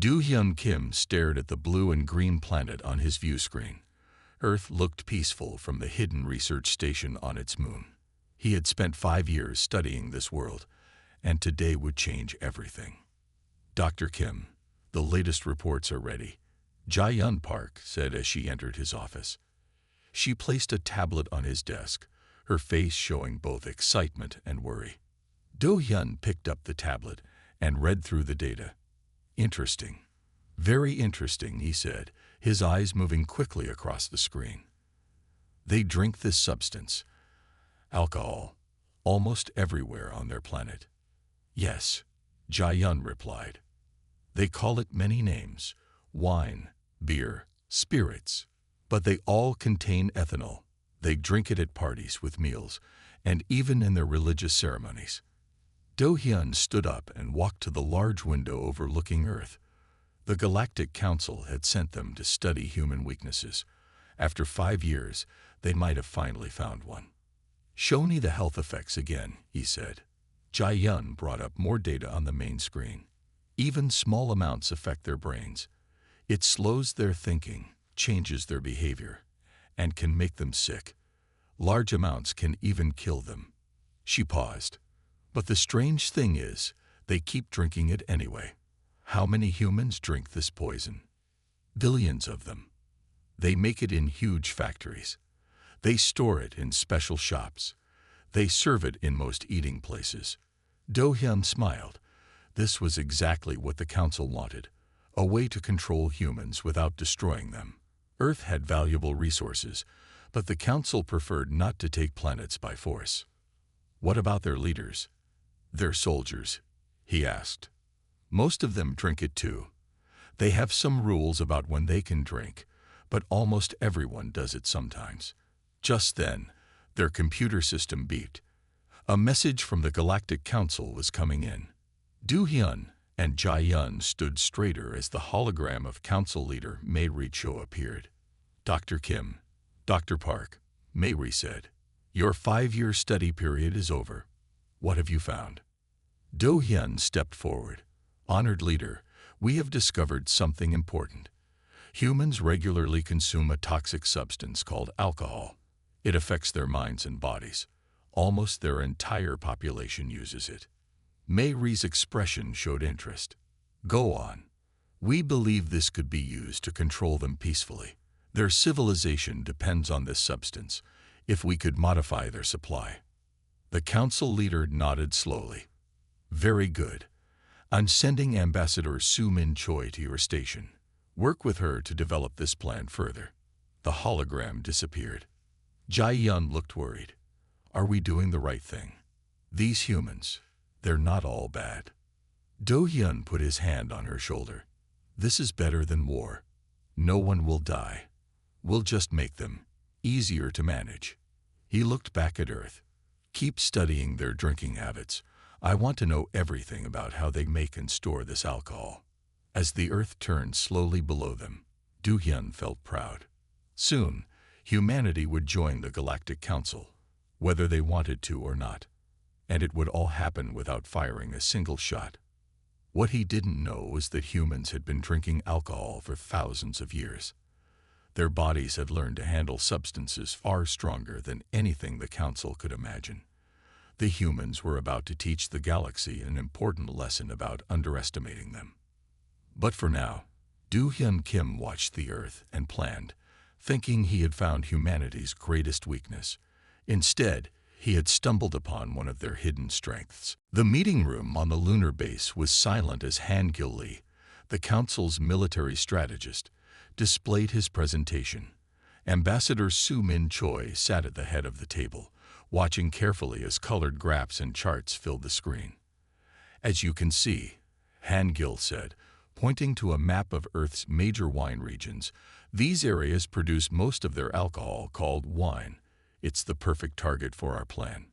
Do-hyun Kim stared at the blue and green planet on his view screen. Earth looked peaceful from the hidden research station on its moon. He had spent 5 years studying this world, and today would change everything. Dr. Kim, the latest reports are ready, Jae-yun Park said as she entered his office. She placed a tablet on his desk, her face showing both excitement and worry. Do-hyun picked up the tablet and read through the data. Interesting. Very interesting, he said, his eyes moving quickly across the screen. They drink this substance, alcohol, almost everywhere on their planet. Yes, Jae-yun replied. They call it many names, wine, beer, spirits, but they all contain ethanol. They drink it at parties with meals, and even in their religious ceremonies. Do-hyun stood up and walked to the large window overlooking Earth. The Galactic Council had sent them to study human weaknesses. After 5 years, they might have finally found one. Show me the health effects again, he said. Jae-yun brought up more data on the main screen. Even small amounts affect their brains. It slows their thinking, changes their behavior, and can make them sick. Large amounts can even kill them. She paused. But the strange thing is, they keep drinking it anyway. How many humans drink this poison? Billions of them. They make it in huge factories. They store it in special shops. They serve it in most eating places. Do-hyun smiled. This was exactly what the council wanted, a way to control humans without destroying them. Earth had valuable resources, but the council preferred not to take planets by force. What about their leaders? Their soldiers, he asked. Most of them drink it too. They have some rules about when they can drink, but almost everyone does it sometimes. Just then, their computer system beeped. A message from the Galactic Council was coming in. Do-hyun and Jae-yun stood straighter as the hologram of council leader Mei-ri Cho appeared. Dr. Kim, Dr. Park, Mei-ri said, your 5-year study period is over. What have you found? Do-hyun stepped forward. Honored leader, we have discovered something important. Humans regularly consume a toxic substance called alcohol. It affects their minds and bodies. Almost their entire population uses it. Mei-ri's expression showed interest. Go on. We believe this could be used to control them peacefully. Their civilization depends on this substance, if we could modify their supply. The council leader nodded slowly. Very good. I'm sending Ambassador Soo-min Choi to your station. Work with her to develop this plan further. The hologram disappeared. Jae-yun looked worried. Are we doing the right thing? These humans, they're not all bad. Do-hyun put his hand on her shoulder. This is better than war. No one will die. We'll just make them easier to manage. He looked back at Earth. Keep studying their drinking habits. I want to know everything about how they make and store this alcohol. As the Earth turned slowly below them, Do-hyun felt proud. Soon, humanity would join the Galactic Council, whether they wanted to or not, and it would all happen without firing a single shot. What he didn't know was that humans had been drinking alcohol for thousands of years. Their bodies had learned to handle substances far stronger than anything the Council could imagine. The humans were about to teach the galaxy an important lesson about underestimating them. But for now, Do-hyun Kim watched the Earth and planned, thinking he had found humanity's greatest weakness. Instead, he had stumbled upon one of their hidden strengths. The meeting room on the lunar base was silent as Han-gil Lee, the Council's military strategist, displayed his presentation. Ambassador Soo-min Choi sat at the head of the table, watching carefully as colored graphs and charts filled the screen. As you can see, Han-gil said, pointing to a map of Earth's major wine regions, these areas produce most of their alcohol called wine. It's the perfect target for our plan.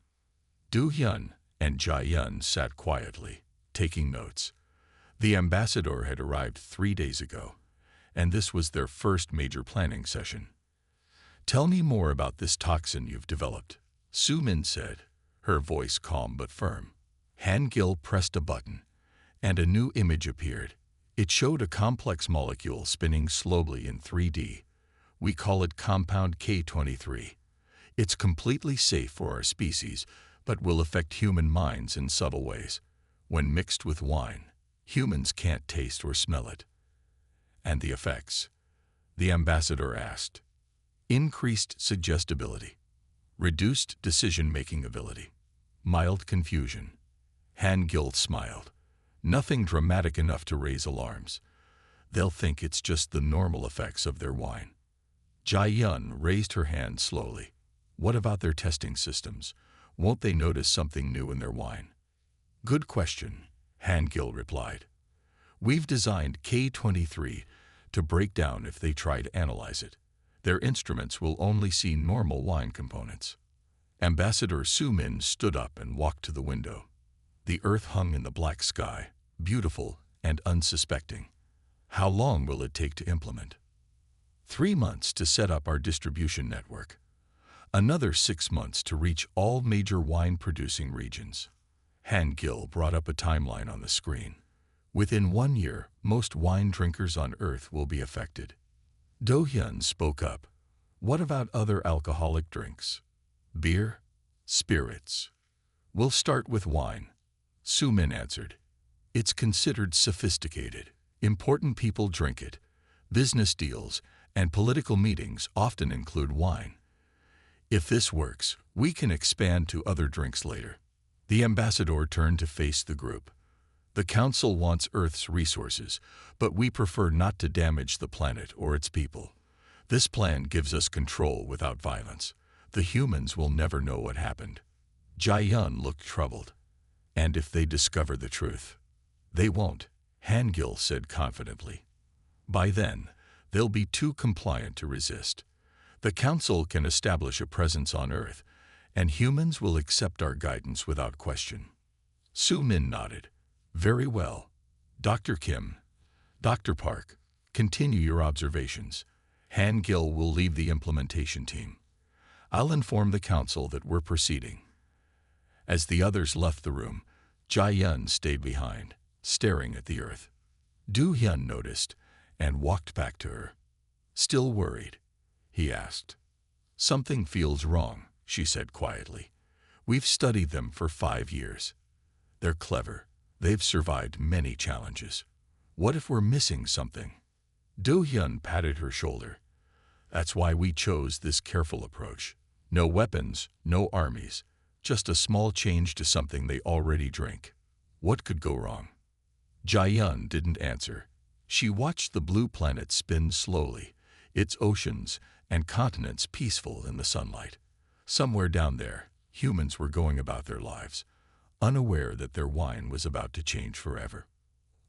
Do-hyun and Jae-yun sat quietly, taking notes. The ambassador had arrived 3 days ago, and this was their first major planning session. Tell me more about this toxin you've developed, Soo-min said, her voice calm but firm. Han-gil pressed a button, and a new image appeared. It showed a complex molecule spinning slowly in 3D. We call it compound K23. It's completely safe for our species, but will affect human minds in subtle ways. When mixed with wine, humans can't taste or smell it. And the effects? The ambassador asked. Increased suggestibility, reduced decision-making ability, mild confusion. Han Gil smiled. Nothing dramatic enough to raise alarms. They'll think it's just the normal effects of their wine. Jai Yun raised her hand slowly. What about their testing systems? Won't they notice something new in their wine? Good question, Han Gil replied. We've designed K23 to break down if they try to analyze it. Their instruments will only see normal wine components. Ambassador Su Min stood up and walked to the window. The earth hung in the black sky, beautiful and unsuspecting. How long will it take to implement? 3 months to set up our distribution network. Another 6 months to reach all major wine-producing regions. Han Gil brought up a timeline on the screen. Within 1 year, most wine drinkers on Earth will be affected. Do Hyun spoke up. What about other alcoholic drinks? Beer? Spirits? We'll start with wine. Su Min answered. It's considered sophisticated. Important people drink it. Business deals and political meetings often include wine. If this works, we can expand to other drinks later. The ambassador turned to face the group. The council wants Earth's resources, but we prefer not to damage the planet or its people. This plan gives us control without violence. The humans will never know what happened. Jai Yun looked troubled. And if they discover the truth? They won't, Han Gil said confidently. By then, they'll be too compliant to resist. The council can establish a presence on Earth, and humans will accept our guidance without question. Su Min nodded. Very well. Dr. Kim, Dr. Park, continue your observations. Han Gil will lead the implementation team. I'll inform the council that we're proceeding. As the others left the room, Jai Yun stayed behind, staring at the earth. Do Hyun noticed and walked back to her. Still worried? He asked. Something feels wrong, she said quietly. We've studied them for 5 years. They're clever. They've survived many challenges. What if we're missing something? Do Hyun patted her shoulder. That's why we chose this careful approach. No weapons, no armies, just a small change to something they already drink. What could go wrong? Jai Yun didn't answer. She watched the blue planet spin slowly, its oceans and continents peaceful in the sunlight. Somewhere down there, humans were going about their lives, unaware that their wine was about to change forever.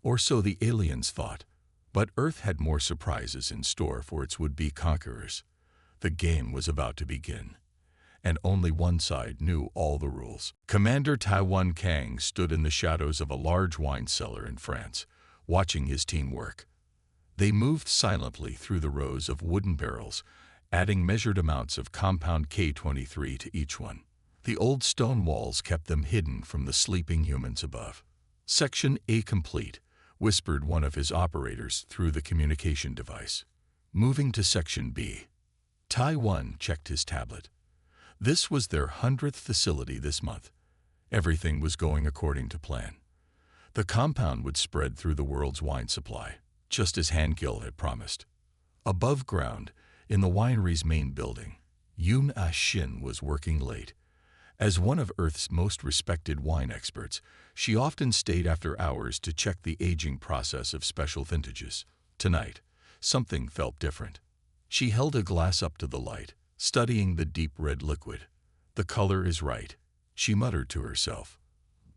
Or so the aliens thought. But Earth had more surprises in store for its would-be conquerors. The game was about to begin, and only one side knew all the rules. Commander Taiwan Kang stood in the shadows of a large wine cellar in France, watching his team work. They moved silently through the rows of wooden barrels, adding measured amounts of compound K23 to each one. The old stone walls kept them hidden from the sleeping humans above. Section A complete, whispered one of his operators through the communication device. Moving to Section B. Taiwan checked his tablet. This was their 100th facility this month. Everything was going according to plan. The compound would spread through the world's wine supply, just as Han Gil had promised. Above ground, in the winery's main building, Yoon Ah-shin was working late. As one of Earth's most respected wine experts, she often stayed after hours to check the aging process of special vintages. Tonight, something felt different. She held a glass up to the light, studying the deep red liquid. The color is right, she muttered to herself.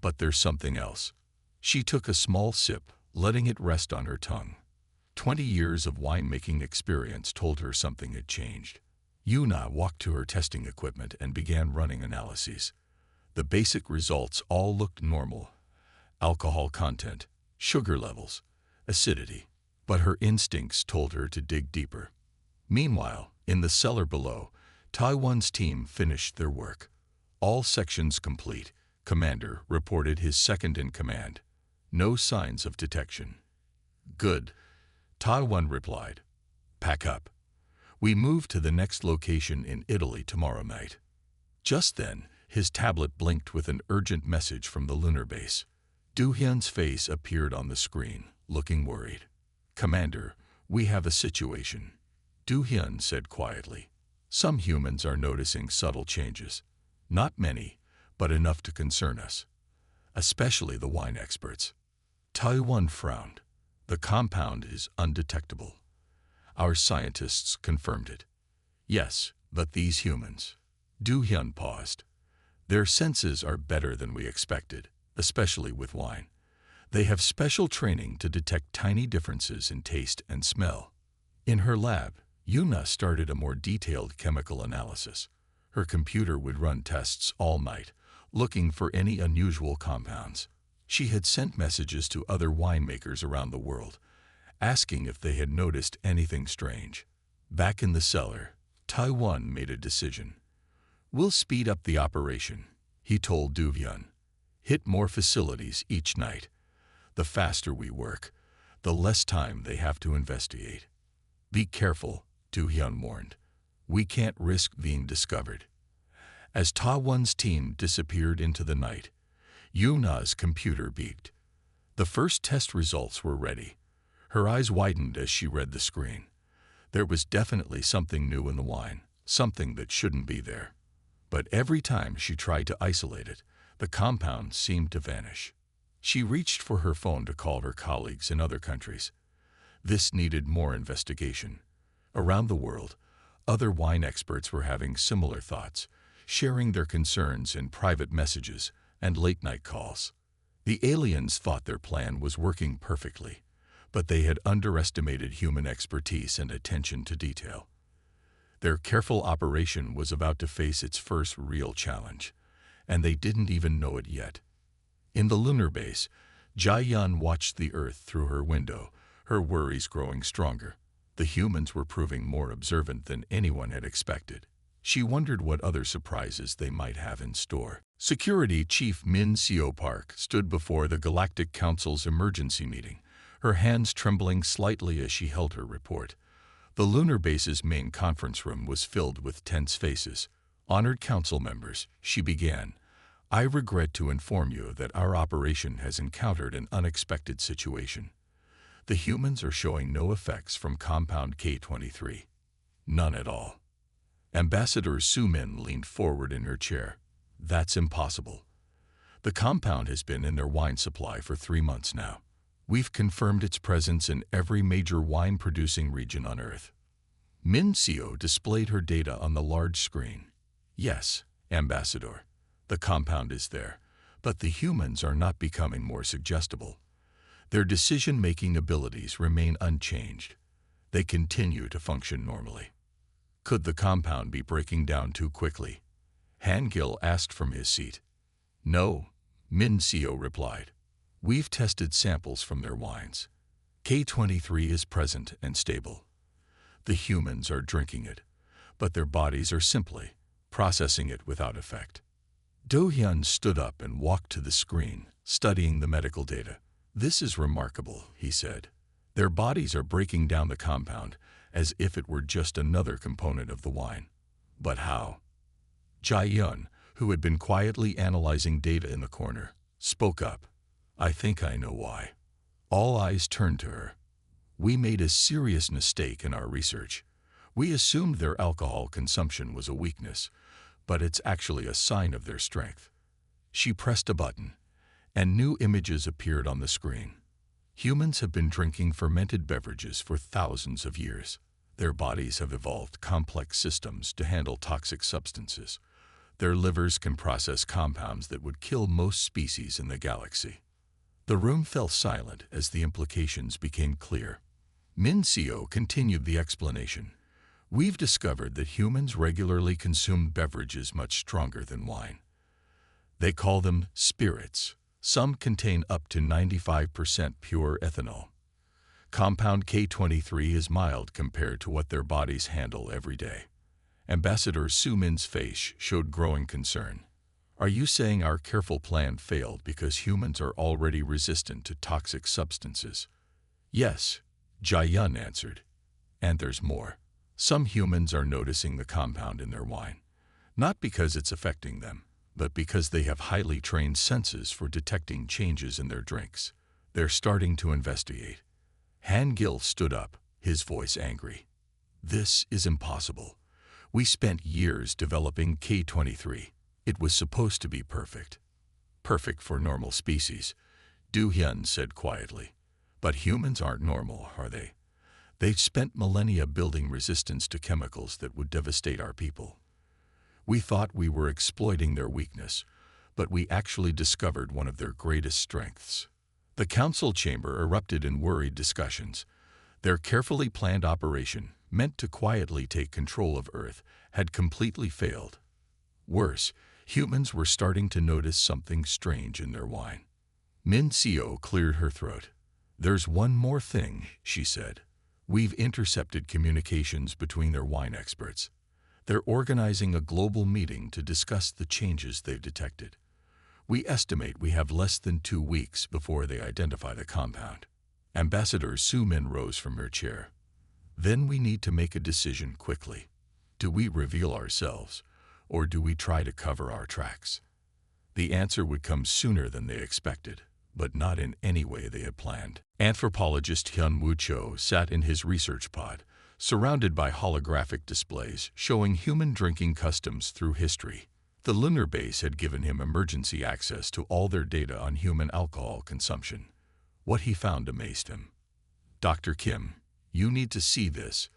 But there's something else. She took a small sip, letting it rest on her tongue. 20 years of winemaking experience told her something had changed. Yuna walked to her testing equipment and began running analyses. The basic results all looked normal. Alcohol content, sugar levels, acidity. But her instincts told her to dig deeper. Meanwhile, in the cellar below, Taiwan's team finished their work. All sections complete. Commander reported his second in command. No signs of detection. Good, Taiwan replied. Pack up. We move to the next location in Italy tomorrow night. Just then, his tablet blinked with an urgent message from the lunar base. Du Hyun's face appeared on the screen, looking worried. Commander, we have a situation, Du Hyun said quietly. Some humans are noticing subtle changes. Not many, but enough to concern us. Especially the wine experts. Taiwan frowned. The compound is undetectable. Our scientists confirmed it. Yes, but these humans. Du Hyun paused. Their senses are better than we expected, especially with wine. They have special training to detect tiny differences in taste and smell. In her lab, Yuna started a more detailed chemical analysis. Her computer would run tests all night, looking for any unusual compounds. She had sent messages to other winemakers around the world, asking if they had noticed anything strange. Back in the cellar, Taiwan made a decision. We'll speed up the operation, he told Du Hyun. Hit more facilities each night. The faster we work, the less time they have to investigate. Be careful, Du Hyun warned. We can't risk being discovered. As Taiwan's team disappeared into the night, Yuna's computer beeped. The first test results were ready. Her eyes widened as she read the screen. There was definitely something new in the wine, something that shouldn't be there. But every time she tried to isolate it, the compound seemed to vanish. She reached for her phone to call her colleagues in other countries. This needed more investigation. Around the world, other wine experts were having similar thoughts, sharing their concerns in private messages and late-night calls. The aliens thought their plan was working perfectly, but they had underestimated human expertise and attention to detail. Their careful operation was about to face its first real challenge, and they didn't even know it yet. In the lunar base, Jia-Yun watched the Earth through her window, her worries growing stronger. The humans were proving more observant than anyone had expected. She wondered what other surprises they might have in store. Security Chief Min Seo Park stood before the Galactic Council's emergency meeting, her hands trembling slightly as she held her report. The lunar base's main conference room was filled with tense faces. Honored council members, she began. I regret to inform you that our operation has encountered an unexpected situation. The humans are showing no effects from compound K23. None at all. Ambassador Su Min leaned forward in her chair. That's impossible. The compound has been in their wine supply for 3 months now. We've confirmed its presence in every major wine-producing region on Earth. Min Seo displayed her data on the large screen. Yes, Ambassador, the compound is there, but the humans are not becoming more suggestible. Their decision-making abilities remain unchanged. They continue to function normally. Could the compound be breaking down too quickly? Han-Gil asked from his seat. No, Min Seo replied. We've tested samples from their wines. K23 is present and stable. The humans are drinking it, but their bodies are simply processing it without effect. Do Hyun stood up and walked to the screen, studying the medical data. This is remarkable, he said. Their bodies are breaking down the compound as if it were just another component of the wine. But how? Jae-Yun, who had been quietly analyzing data in the corner, spoke up. I think I know why. All eyes turned to her. We made a serious mistake in our research. We assumed their alcohol consumption was a weakness, but it's actually a sign of their strength. She pressed a button, and new images appeared on the screen. Humans have been drinking fermented beverages for thousands of years. Their bodies have evolved complex systems to handle toxic substances. Their livers can process compounds that would kill most species in the galaxy. The room fell silent as the implications became clear. Min Seo continued the explanation. We've discovered that humans regularly consume beverages much stronger than wine. They call them spirits. Some contain up to 95% pure ethanol. Compound K23 is mild compared to what their bodies handle every day. Ambassador Su Min's face showed growing concern. Are you saying our careful plan failed because humans are already resistant to toxic substances? Yes, Jia answered. And there's more. Some humans are noticing the compound in their wine, not because it's affecting them, but because they have highly trained senses for detecting changes in their drinks. They're starting to investigate. Han Gil stood up, his voice angry. This is impossible. We spent years developing K23. It was supposed to be perfect. Perfect for normal species, Du Hyun said quietly. But humans aren't normal, are they? They've spent millennia building resistance to chemicals that would devastate our people. We thought we were exploiting their weakness, but we actually discovered one of their greatest strengths. The council chamber erupted in worried discussions. Their carefully planned operation, meant to quietly take control of Earth, had completely failed. Worse, humans were starting to notice something strange in their wine. Min Seo cleared her throat. There's one more thing, she said. We've intercepted communications between their wine experts. They're organizing a global meeting to discuss the changes they've detected. We estimate we have less than 2 weeks before they identify the compound. Ambassador Su Min rose from her chair. Then we need to make a decision quickly. Do we reveal ourselves, or do we try to cover our tracks? The answer would come sooner than they expected, but not in any way they had planned. Anthropologist Hyun Woo Cho sat in his research pod, surrounded by holographic displays showing human drinking customs through history. The lunar base had given him emergency access to all their data on human alcohol consumption. What he found amazed him. Dr. Kim, you need to see this.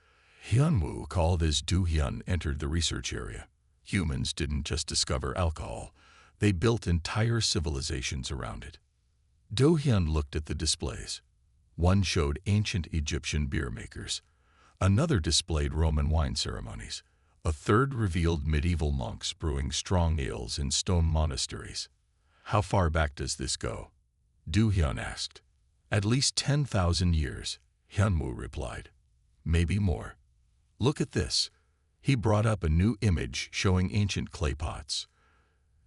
Hyunwoo, called as Du Hyun, entered the research area. Humans didn't just discover alcohol. They built entire civilizations around it. Do Hyun looked at the displays. One showed ancient Egyptian beer makers. Another displayed Roman wine ceremonies. A third revealed medieval monks brewing strong ales in stone monasteries. How far back does this go? Du Hyun asked. At least 10,000 years, Hyunwoo replied. Maybe more. Look at this. He brought up a new image showing ancient clay pots.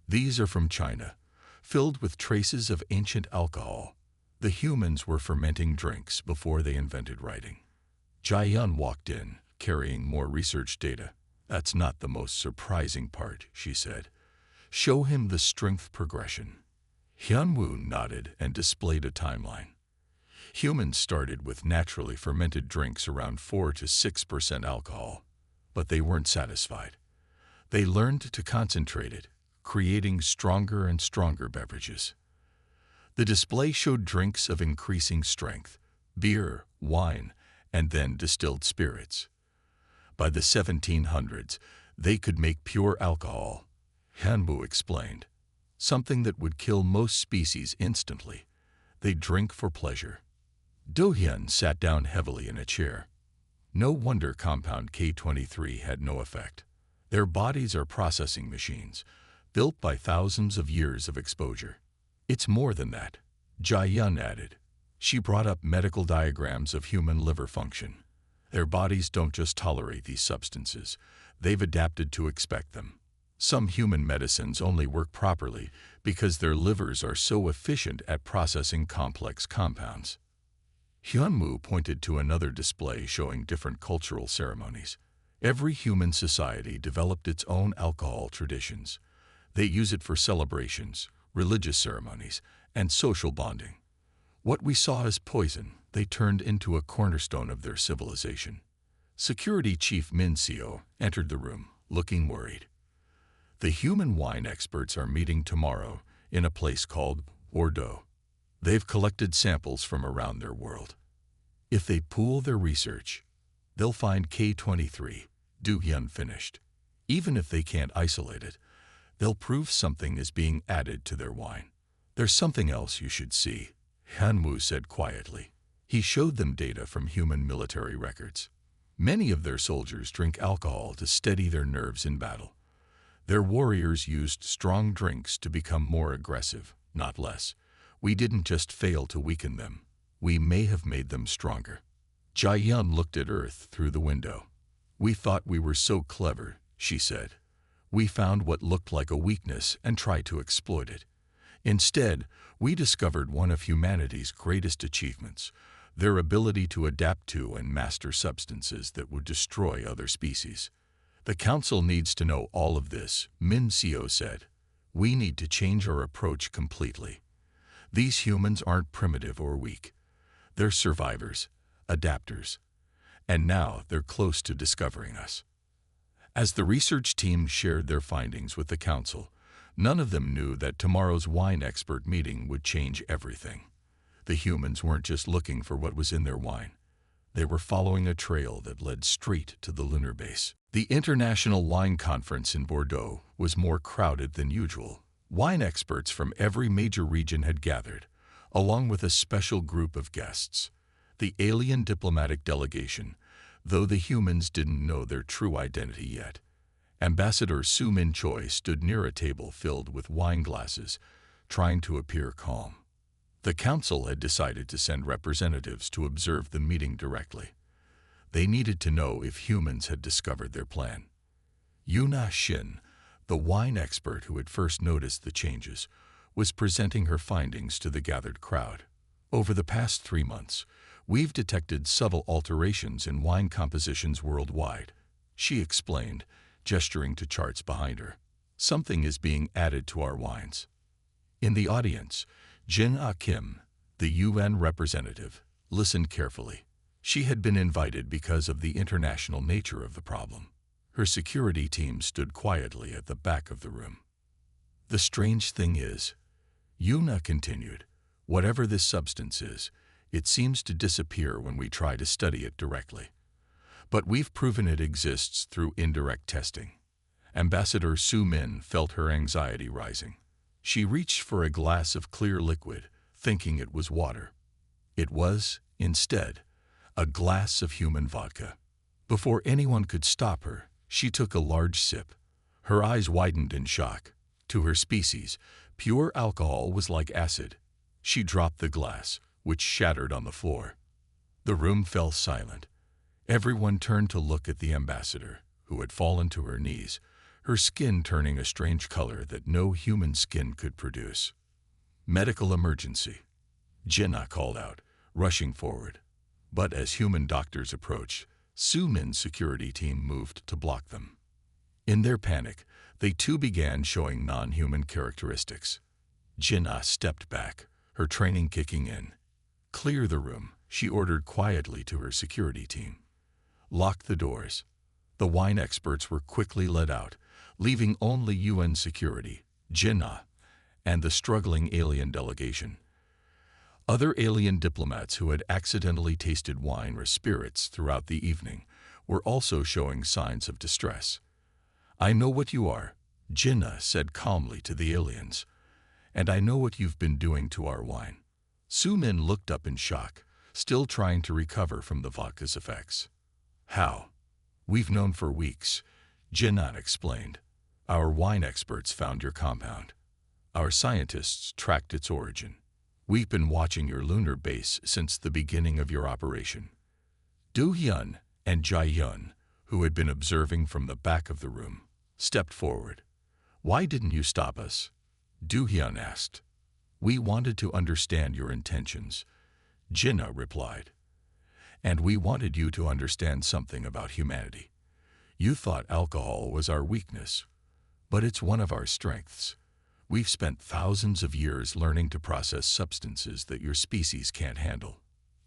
These are from China, filled with traces of ancient alcohol. The humans were fermenting drinks before they invented writing. Jae-yun walked in, carrying more research data. That's not the most surprising part, she said. Show him the strength progression. Hyunwoo nodded and displayed a timeline. Humans started with naturally fermented drinks around 4 to 6% alcohol, but they weren't satisfied. They learned to concentrate it, creating stronger and stronger beverages. The display showed drinks of increasing strength, beer, wine, and then distilled spirits. By the 1700s, they could make pure alcohol, Hanbu explained, something that would kill most species instantly. They drink for pleasure. Do-hyun sat down heavily in a chair. No wonder compound K23 had no effect. Their bodies are processing machines, built by thousands of years of exposure. It's more than that, Jae-yun added. She brought up medical diagrams of human liver function. Their bodies don't just tolerate these substances, they've adapted to expect them. Some human medicines only work properly because their livers are so efficient at processing complex compounds. Hyunwoo pointed to another display showing different cultural ceremonies. Every human society developed its own alcohol traditions. They use it for celebrations, religious ceremonies, and social bonding. What we saw as poison, they turned into a cornerstone of their civilization. Security Chief Min Seo entered the room, looking worried. The human wine experts are meeting tomorrow in a place called Bordeaux. They've collected samples from around their world. If they pool their research, they'll find K23, Do-hyun finished. Even if they can't isolate it, they'll prove something is being added to their wine. There's something else you should see, Hanwoo said quietly. He showed them data from human military records. Many of their soldiers drink alcohol to steady their nerves in battle. Their warriors used strong drinks to become more aggressive, not less. We didn't just fail to weaken them. We may have made them stronger. Jae-yun looked at Earth through the window. We thought we were so clever, she said. We found what looked like a weakness and tried to exploit it. Instead, we discovered one of humanity's greatest achievements, their ability to adapt to and master substances that would destroy other species. The Council needs to know all of this, Min Seo said. We need to change our approach completely. These humans aren't primitive or weak. They're survivors, adapters. And now they're close to discovering us. As the research team shared their findings with the Council, none of them knew that tomorrow's wine expert meeting would change everything. The humans weren't just looking for what was in their wine. They were following a trail that led straight to the lunar base. The International Wine Conference in Bordeaux was more crowded than usual. Wine experts from every major region had gathered, along with a special group of guests. The alien diplomatic delegation, though the humans didn't know their true identity yet. Ambassador Su Min Choi stood near a table filled with wine glasses, trying to appear calm. The Council had decided to send representatives to observe the meeting directly. They needed to know if humans had discovered their plan. Yuna Shin, the wine expert who had first noticed the changes, was presenting her findings to the gathered crowd. Over the past 3 months, we've detected subtle alterations in wine compositions worldwide, she explained, gesturing to charts behind her. Something is being added to our wines. In the audience, Jin Ah Kim, the UN representative, listened carefully. She had been invited because of the international nature of the problem. Her security team stood quietly at the back of the room. The strange thing is, Yuna continued, whatever this substance is, it seems to disappear when we try to study it directly. But we've proven it exists through indirect testing. Ambassador Su Min felt her anxiety rising. She reached for a glass of clear liquid, thinking it was water. It was, instead, a glass of human vodka. Before anyone could stop her, she took a large sip. Her eyes widened in shock. To her species, pure alcohol was like acid. She dropped the glass, which shattered on the floor. The room fell silent. Everyone turned to look at the ambassador, who had fallen to her knees, her skin turning a strange color that no human skin could produce. Medical emergency, Jinnah called out, rushing forward. But as human doctors approached, Su Min's security team moved to block them. In their panic, they too began showing non-human characteristics. Jinnah stepped back, her training kicking in. Clear the room, she ordered quietly to her security team. Lock the doors. The wine experts were quickly led out, leaving only UN security, Jinnah, and the struggling alien delegation. Other alien diplomats who had accidentally tasted wine or spirits throughout the evening were also showing signs of distress. I know what you are, Jinnah said calmly to the aliens, and I know what you've been doing to our wine. Su Min looked up in shock, still trying to recover from the vodka's effects. How? We've known for weeks, Jinnah explained. Our wine experts found your compound. Our scientists tracked its origin. We've been watching your lunar base since the beginning of your operation. Du Hyun and Jai Hyun, who had been observing from the back of the room, stepped forward. Why didn't you stop us? Du Hyun asked. We wanted to understand your intentions, Jinnah replied. And we wanted you to understand something about humanity. You thought alcohol was our weakness, but it's one of our strengths. We've spent thousands of years learning to process substances that your species can't handle.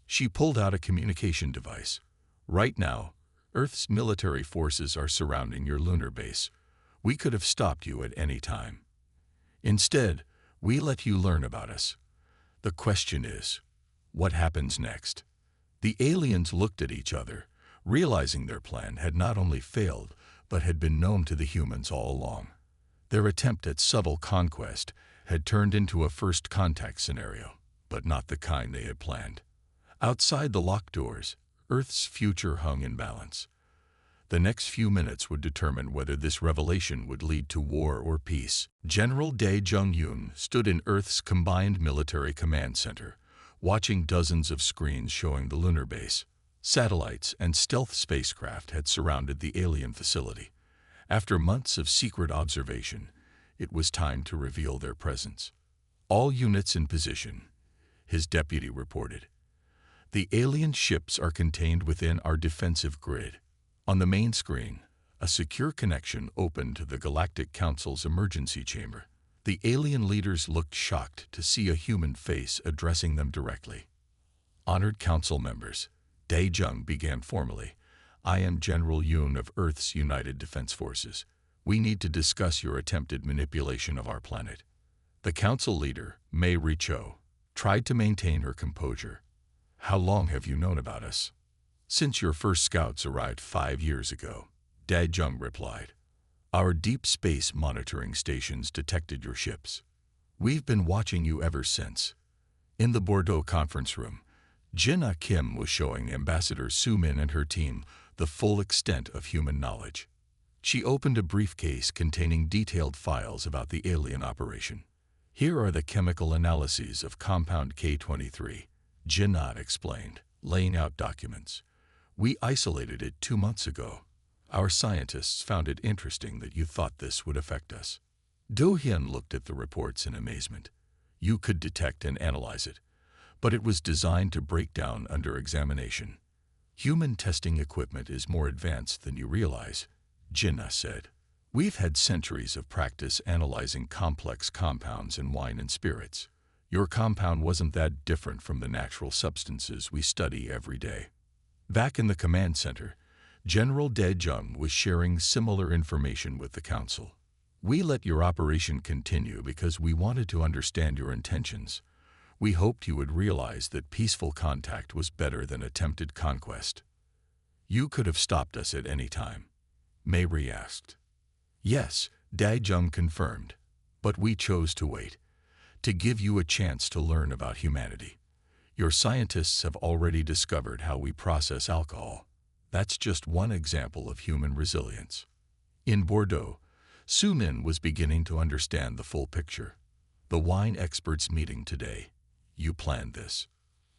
She pulled out a communication device. Right now, Earth's military forces are surrounding your lunar base. We could have stopped you at any time. Instead, we let you learn about us. The question is, what happens next? The aliens looked at each other, realizing their plan had not only failed, but had been known to the humans all along. Their attempt at subtle conquest had turned into a first contact scenario, but not the kind they had planned. Outside the locked doors, Earth's future hung in balance. The next few minutes would determine whether this revelation would lead to war or peace. General Dae Jung-yoon stood in Earth's combined military command center, watching dozens of screens showing the lunar base. Satellites and stealth spacecraft had surrounded the alien facility. After months of secret observation, it was time to reveal their presence. All units in position, his deputy reported. The alien ships are contained within our defensive grid. On the main screen, a secure connection opened to the Galactic Council's emergency chamber. The alien leaders looked shocked to see a human face addressing them directly. Honored council members, Dae-jung began formally. I am General Yoon of Earth's United Defense Forces. We need to discuss your attempted manipulation of our planet. The council leader, Mei Cho, tried to maintain her composure. How long have you known about us? Since your first scouts arrived 5 years ago, Dae-jung replied. Our deep space monitoring stations detected your ships. We've been watching you ever since. In the Bordeaux conference room, Jin-ah Kim was showing Ambassador Su-min and her team the full extent of human knowledge. She opened a briefcase containing detailed files about the alien operation. Here are the chemical analyses of Compound K-23, Jin-ah explained, laying out documents. We isolated it 2 months ago. Our scientists found it interesting that you thought this would affect us. Do-hyun looked at the reports in amazement. You could detect and analyze it, but it was designed to break down under examination. Human testing equipment is more advanced than you realize, Jin-ah said. We've had centuries of practice analyzing complex compounds in wine and spirits. Your compound wasn't that different from the natural substances we study every day. Back in the command center, General Dae-jung was sharing similar information with the council. We let your operation continue because we wanted to understand your intentions. We hoped you would realize that peaceful contact was better than attempted conquest. You could have stopped us at any time, Mei asked. Yes, Dae-jung confirmed, but we chose to wait, to give you a chance to learn about humanity. Your scientists have already discovered how we process alcohol. That's just one example of human resilience. In Bordeaux, Su-min was beginning to understand the full picture. The wine experts meeting today. You planned this,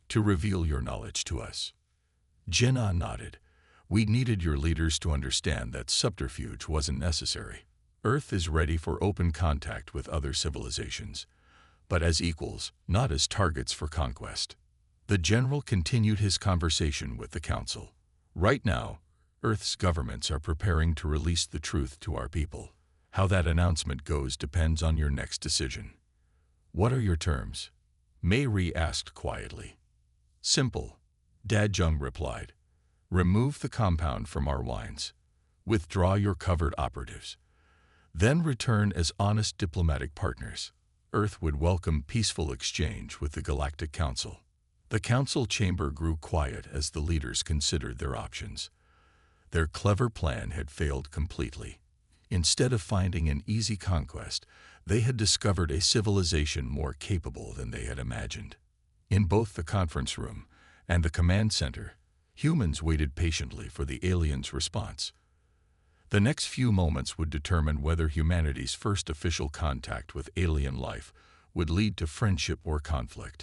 to reveal your knowledge to us. Jin-ah nodded. We needed your leaders to understand that subterfuge wasn't necessary. Earth is ready for open contact with other civilizations, but as equals, not as targets for conquest. The general continued his conversation with the council. Right now, Earth's governments are preparing to release the truth to our people. How that announcement goes depends on your next decision. What are your terms? Mei asked quietly. Simple, Dae-jung replied. Remove the compound from our wines. Withdraw your covert operatives. Then return as honest diplomatic partners. Earth would welcome peaceful exchange with the Galactic Council. The council chamber grew quiet as the leaders considered their options. Their clever plan had failed completely. Instead of finding an easy conquest, they had discovered a civilization more capable than they had imagined. In both the conference room and the command center, humans waited patiently for the aliens' response. The next few moments would determine whether humanity's first official contact with alien life would lead to friendship or conflict.